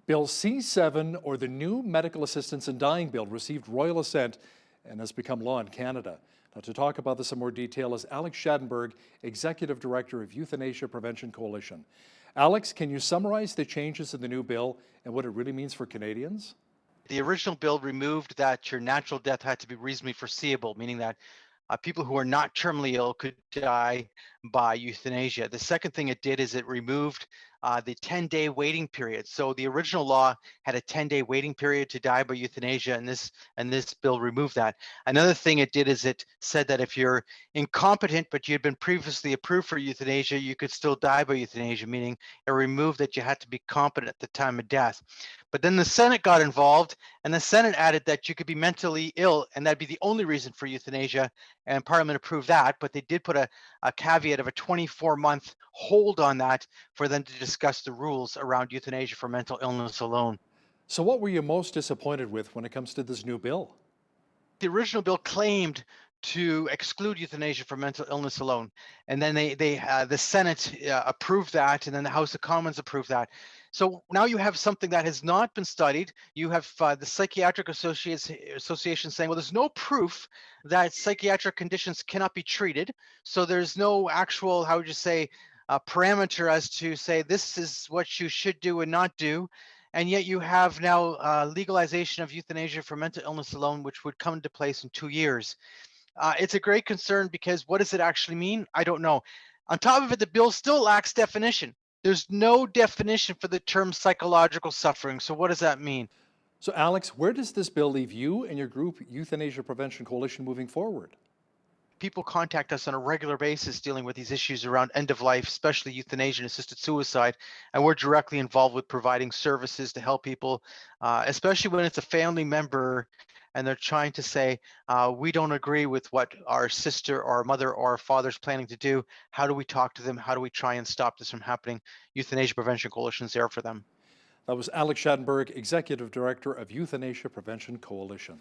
Bill C7, or the new Medical Assistance in Dying Bill, received royal assent and has become law in Canada. Now, to talk about this in more detail is Alex Schadenberg, Executive Director of Euthanasia Prevention Coaltion. Alex, can you summarize the changes in the new bill and what it really means for Canadians? The original bill removed that your natural death had to be reasonably foreseeable, meaning that people who are not terminally ill could die by euthanasia. The second thing it did is it removed the 10-day waiting period. So the original law had a 10-day waiting period to die by euthanasia, and this bill removed that. Another thing it did is it said that if you're incompetent but you had been previously approved for euthanasia, you could still die by euthanasia, meaning it removed that you had to be competent at the time of death. But then the Senate got involved, and the Senate added that you could be mentally ill, and that'd be the only reason for euthanasia, and Parliament approved that. But they did put a caveat of a 24-month hold on that for them to discuss the rules around euthanasia for mental illness alone. So, what were you most disappointed with when it comes to this new bill? The original bill claimed to exclude euthanasia for mental illness alone, and then the Senate approved that, and then the House of Commons approved that. So now you have something that has not been studied. You have the Psychiatric Association saying, well, there's no proof that psychiatric conditions cannot be treated. So there's no actual, how would you say, parameter as to say this is what you should do and not do. And yet you have now legalization of euthanasia for mental illness alone, which would come into place in 2 years. It's a great concern because what does it actually mean? I don't know. On top of it, the bill still lacks definition. There's no definition for the term psychological suffering. So what does that mean? So, Alex, where does this bill leave you and your group, Euthanasia Prevention Coalition, moving forward? People contact us on a regular basis dealing with these issues around end of life, especially euthanasia and assisted suicide. And we're directly involved with providing services to help people, especially when it's a family member and they're trying to say, we don't agree with what our sister or our mother or our father's planning to do. How do we talk to them? How do we try and stop this from happening? Euthanasia Prevention Coalition is there for them. That was Alex Schadenberg, Executive Director of Euthanasia Prevention Coalition.